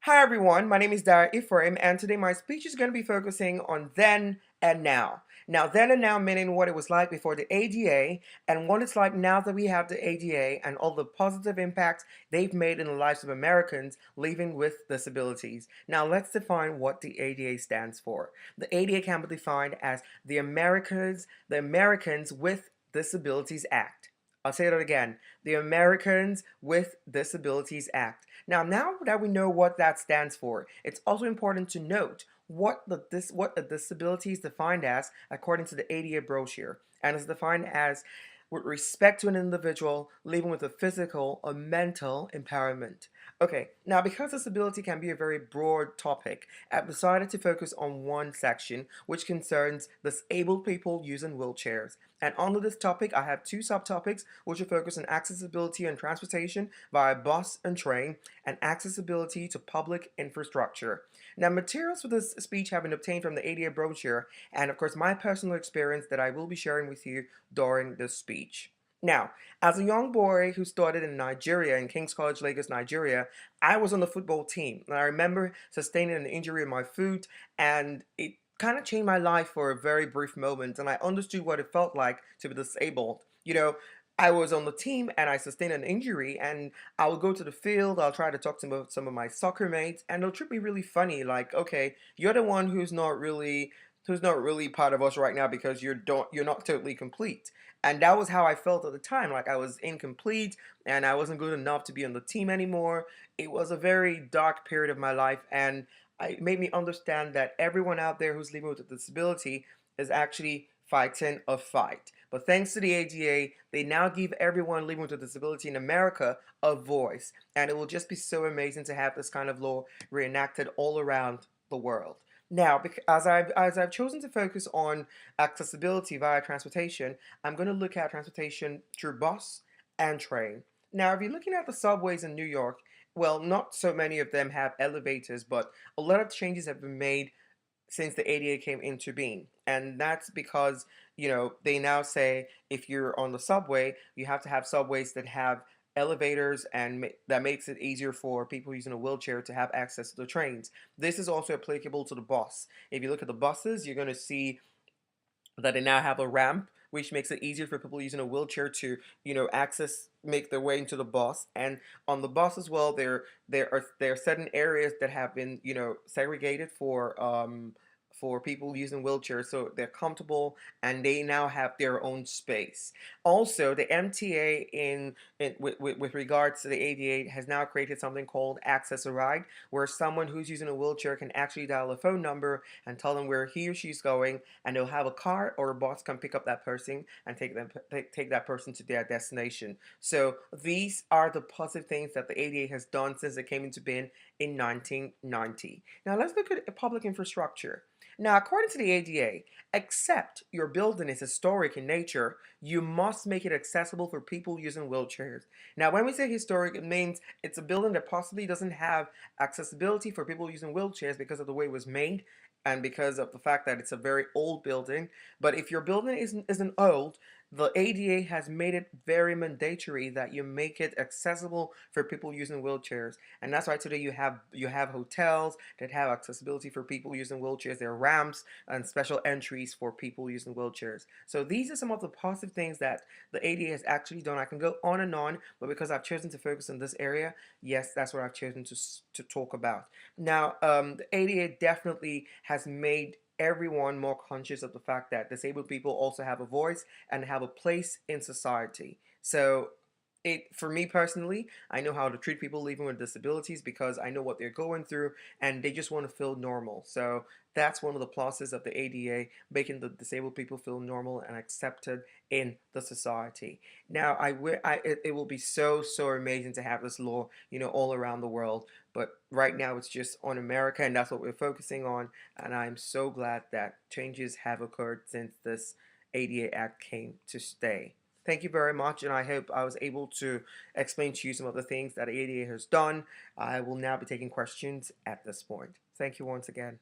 Hi everyone, my name is Dara Ephraim, and today my speech is going to be focusing on then and now. Now, then and now meaning what it was like before the ADA and what it's like now that we have the ADA and all the positive impacts they've made in the lives of Americans living with disabilities. Now, let's define what the ADA stands for. The ADA can be defined as the Americans with Disabilities Act. I'll say that again. The Americans with Disabilities Act. Now that we know what that stands for, it's also important to note what a disability is defined as according to the ADA brochure, and is defined as with respect to an individual living with a physical or mental impairment. Okay, now because disability can be a very broad topic, I've decided to focus on one section which concerns disabled people using wheelchairs. And under this topic, I have two subtopics which will focus on accessibility and transportation via bus and train, and accessibility to public infrastructure. Now, materials for this speech have been obtained from the ADA brochure, and of course, my personal experience that I will be sharing with you during this speech. Now, as a young boy who started in Nigeria, in King's College, Lagos, Nigeria, I was on the football team. And I remember sustaining an injury in my foot, and it kind of changed my life for a very brief moment, and I understood what it felt like to be disabled. I was on the team and I sustained an injury, and I would go to the field, I'll try to talk to some of my soccer mates, and they'll treat me really funny, like, okay, you're the one who's not really part of us right now because you're not totally complete. And that was how I felt at the time, like I was incomplete and I wasn't good enough to be on the team anymore. It was a very dark period of my life, and it made me understand that everyone out there who's living with a disability is actually fighting a fight. But thanks to the ADA, they now give everyone living with a disability in America a voice. And it will just be so amazing to have this kind of law reenacted all around the world. Now, as I've chosen to focus on accessibility via transportation, I'm going to look at transportation through bus and train. Now, if you're looking at the subways in New York, well, not so many of them have elevators, but a lot of changes have been made since the ADA came into being. And that's because, they now say if you're on the subway, you have to have subways that have elevators, and that makes it easier for people using a wheelchair to have access to the trains. This is also applicable to the bus. If you look at the buses, you're going to see that they now have a ramp, which makes it easier for people using a wheelchair to, make their way into the bus. And on the bus as well, there are certain areas that have been, segregated for people using wheelchairs, so they're comfortable and they now have their own space. Also, the MTA with regards to the ADA has now created something called Access a Ride, where someone who's using a wheelchair can actually dial a phone number and tell them where he or she's going, and they'll have a car or a bus come pick up that person and take that person to their destination. So these are the positive things that the ADA has done since it came into being in 1990. Now let's look at public infrastructure. Now, according to the ADA, except your building is historic in nature, you must make it accessible for people using wheelchairs. Now, when we say historic, it means it's a building that possibly doesn't have accessibility for people using wheelchairs because of the way it was made and because of the fact that it's a very old building. But if your building isn't old, the ADA has made it very mandatory that you make it accessible for people using wheelchairs. And that's why today you have hotels that have accessibility for people using wheelchairs. There are ramps and special entries for people using wheelchairs. So these are some of the positive things that the ADA has actually done. I can go on, but because I've chosen to focus on this area, yes, that's what I've chosen to talk about. Now, the ADA definitely has made everyone more conscious of the fact that disabled people also have a voice and have a place in society. So for me personally, I know how to treat people living with disabilities because I know what they're going through and they just want to feel normal. So that's one of the pluses of the ADA, making the disabled people feel normal and accepted in the society. Now, it will be so amazing to have this law, all around the world. But right now, it's just on America, and that's what we're focusing on. And I'm so glad that changes have occurred since this ADA Act came to stay. Thank you very much, and I hope I was able to explain to you some of the things that ADA has done. I will now be taking questions at this point. Thank you once again.